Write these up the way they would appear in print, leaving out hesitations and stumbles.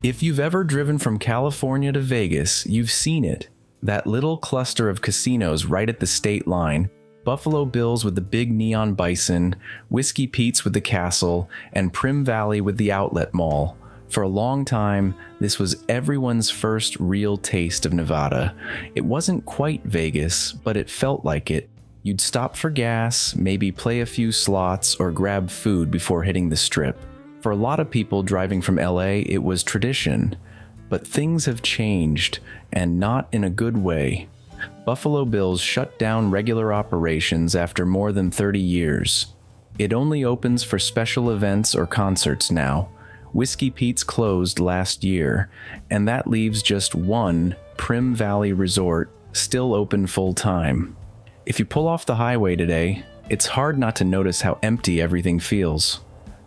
If you've ever driven from California to Vegas, you've seen it. That little cluster of casinos right at the state line, Buffalo Bill's with the big neon bison, Whiskey Pete's with the castle, and Primm Valley with the outlet mall. For a long time, this was everyone's first real taste of Nevada. It wasn't quite Vegas, but it felt like it. You'd stop for gas, maybe play a few slots, or grab food before hitting the Strip. For a lot of people driving from LA, it was tradition. But things have changed, and not in a good way. Buffalo Bill's shut down regular operations after more than 30 years. It only opens for special events or concerts now. Whiskey Pete's closed last year, and that leaves just one, Primm Valley Resort, still open full-time. If you pull off the highway today, it's hard not to notice how empty everything feels.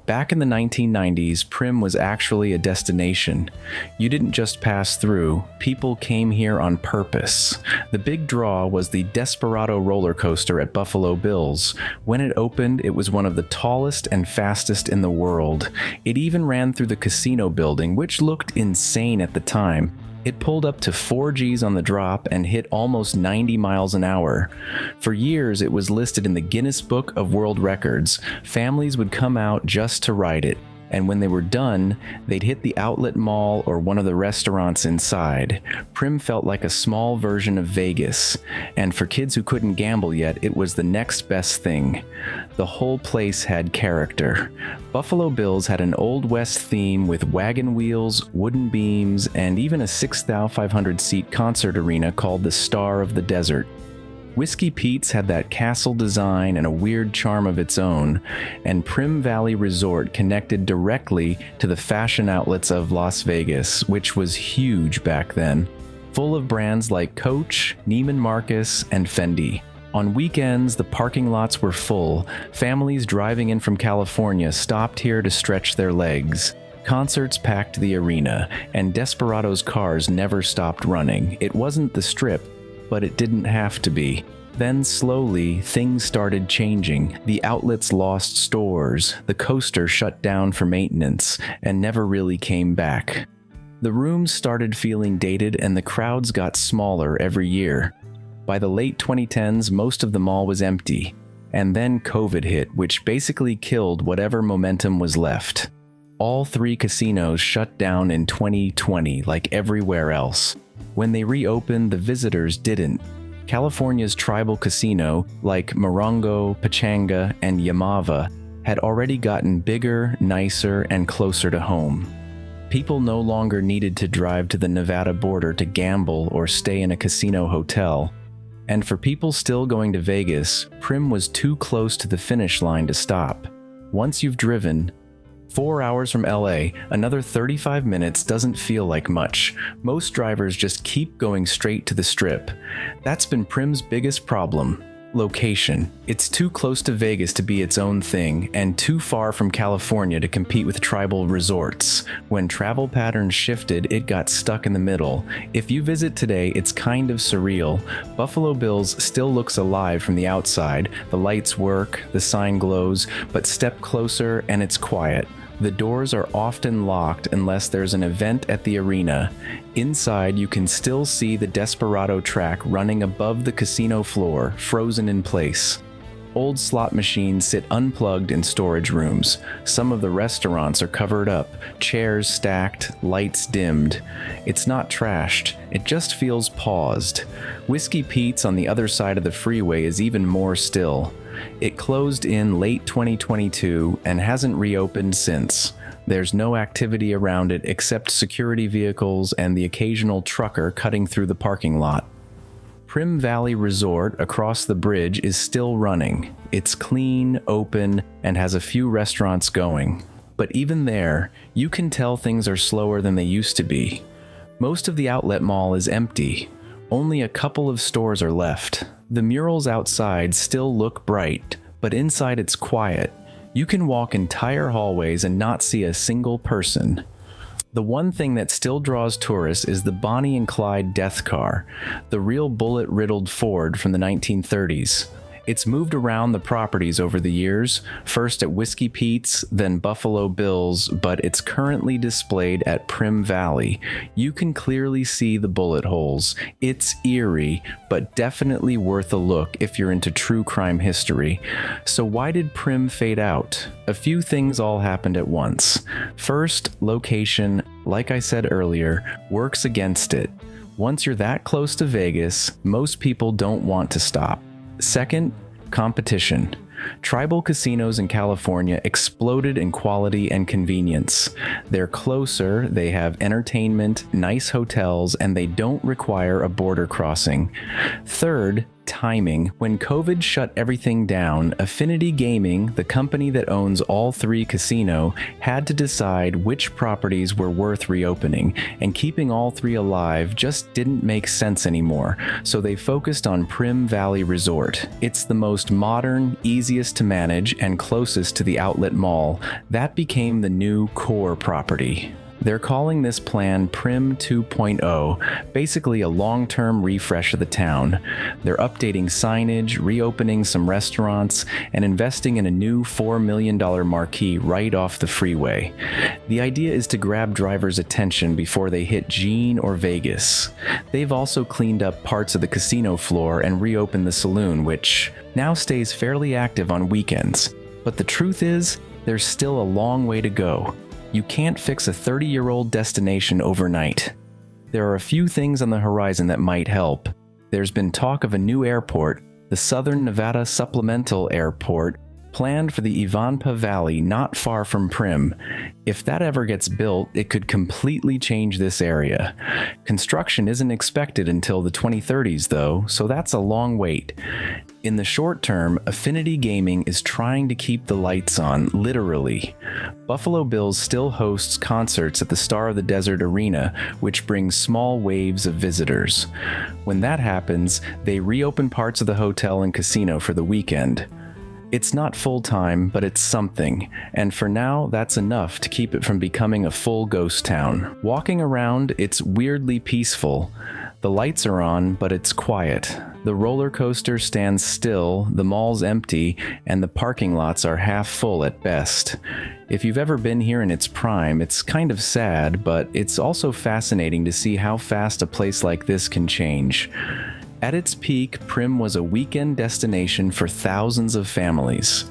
Back in the 1990s, Primm was actually a destination. You didn't just pass through, people came here on purpose. The big draw was the Desperado roller coaster at Buffalo Bill's. When it opened, it was one of the tallest and fastest in the world. It even ran through the casino building, which looked insane at the time. It pulled up to 4 Gs on the drop and hit almost 90 miles an hour. For years, it was listed in the Guinness Book of World Records. Families would come out just to ride it, and when they were done, they'd hit the outlet mall or one of the restaurants inside. Primm felt like a small version of Vegas, and for kids who couldn't gamble yet, it was the next best thing. The whole place had character. Buffalo Bill's had an Old West theme with wagon wheels, wooden beams, and even a 6,500-seat concert arena called the Star of the Desert. Whiskey Pete's had that castle design and a weird charm of its own, and Primm Valley Resort connected directly to the fashion outlets of Las Vegas, which was huge back then, full of brands like Coach, Neiman Marcus, and Fendi. On weekends, the parking lots were full. Families driving in from California stopped here to stretch their legs. Concerts packed the arena, and Desperado's cars never stopped running. It wasn't the Strip, but it didn't have to be. Then slowly, things started changing. The outlets lost stores, the coaster shut down for maintenance, and never really came back. The rooms started feeling dated and the crowds got smaller every year. By the late 2010s, most of the mall was empty. And then COVID hit, which basically killed whatever momentum was left. All 3 casinos shut down in 2020, like everywhere else. When they reopened, the visitors didn't. California's tribal casino, like Morongo, Pachanga, and Yamava, had already gotten bigger, nicer, and closer to home. People no longer needed to drive to the Nevada border to gamble or stay in a casino hotel. And for people still going to Vegas, Primm was too close to the finish line to stop. Once you've driven 4 hours from LA, another 35 minutes doesn't feel like much. Most drivers just keep going straight to the Strip. That's been Primm's biggest problem. Location. It's too close to Vegas to be its own thing, and too far from California to compete with tribal resorts. When travel patterns shifted, it got stuck in the middle. If you visit today, it's kind of surreal. Buffalo Bill's still looks alive from the outside. The lights work, the sign glows, but step closer and it's quiet. The doors are often locked unless there's an event at the arena. Inside, you can still see the Desperado track running above the casino floor, frozen in place. Old slot machines sit unplugged in storage rooms. Some of the restaurants are covered up, chairs stacked, lights dimmed. It's not trashed, it just feels paused. Whiskey Pete's on the other side of the freeway is even more still. It closed in late 2022 and hasn't reopened since. There's no activity around it except security vehicles and the occasional trucker cutting through the parking lot. Primm Valley Resort across the bridge is still running. It's clean, open, and has a few restaurants going. But even there, you can tell things are slower than they used to be. Most of the outlet mall is empty. Only a couple of stores are left. The murals outside still look bright, but inside it's quiet. You can walk entire hallways and not see a single person. The one thing that still draws tourists is the Bonnie and Clyde death car, the real bullet-riddled Ford from the 1930s. It's moved around the properties over the years, first at Whiskey Pete's, then Buffalo Bill's, but it's currently displayed at Primm Valley. You can clearly see the bullet holes. It's eerie, but definitely worth a look if you're into true crime history. So why did Primm fade out? A few things all happened at once. First, location, like I said earlier, works against it. Once you're that close to Vegas, most people don't want to stop. Second, competition. Tribal casinos in California exploded in quality and convenience. They're closer, they have entertainment, nice hotels, and they don't require a border crossing. Third, timing. When COVID shut everything down, Affinity Gaming, the company that owns all three casinos, had to decide which properties were worth reopening, and keeping all three alive just didn't make sense anymore, so they focused on Primm Valley Resort. It's the most modern, easiest to manage, and closest to the outlet mall. That became the new core property. They're calling this plan Primm 2.0, basically a long-term refresh of the town. They're updating signage, reopening some restaurants, and investing in a new $4 million marquee right off the freeway. The idea is to grab drivers' attention before they hit Jean or Vegas. They've also cleaned up parts of the casino floor and reopened the saloon, which now stays fairly active on weekends. But the truth is, there's still a long way to go. You can't fix a 30-year-old destination overnight. There are a few things on the horizon that might help. There's been talk of a new airport, the Southern Nevada Supplemental Airport, planned for the Ivanpah Valley not far from Primm. If that ever gets built, it could completely change this area. Construction isn't expected until the 2030s though, so that's a long wait. In the short term, Affinity Gaming is trying to keep the lights on, literally. Buffalo Bills still hosts concerts at the Star of the Desert Arena, which brings small waves of visitors. When that happens, they reopen parts of the hotel and casino for the weekend. It's not full-time, but it's something, and for now, that's enough to keep it from becoming a full ghost town. Walking around, it's weirdly peaceful. The lights are on, but it's quiet. The roller coaster stands still, the mall's empty, and the parking lots are half full at best. If you've ever been here in its prime, it's kind of sad, but it's also fascinating to see how fast a place like this can change. At its peak, Primm was a weekend destination for thousands of families.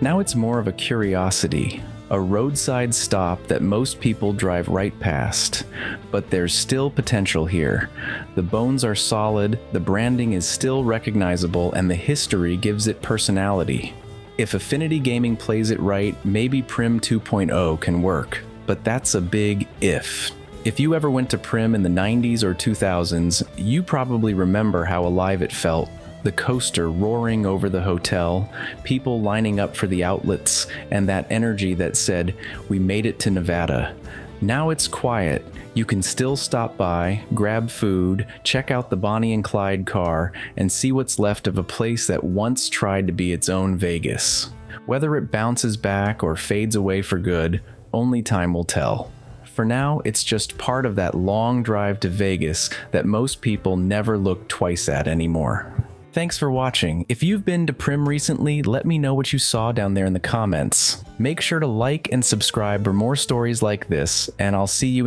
Now it's more of a curiosity, a roadside stop that most people drive right past. But there's still potential here. The bones are solid, the branding is still recognizable, and the history gives it personality. If Affinity Gaming plays it right, maybe Primm 2.0 can work. But that's a big if. If you ever went to Primm in the 90s or 2000s, you probably remember how alive it felt. The coaster roaring over the hotel, people lining up for the outlets, and that energy that said, "We made it to Nevada." Now it's quiet. You can still stop by, grab food, check out the Bonnie and Clyde car, and see what's left of a place that once tried to be its own Vegas. Whether it bounces back or fades away for good, only time will tell. For now, it's just part of that long drive to Vegas that most people never look twice at anymore. Thanks for watching. If you've been to Primm recently, let me know what you saw down there in the comments. Make sure to like and subscribe for more stories like this, and I'll see you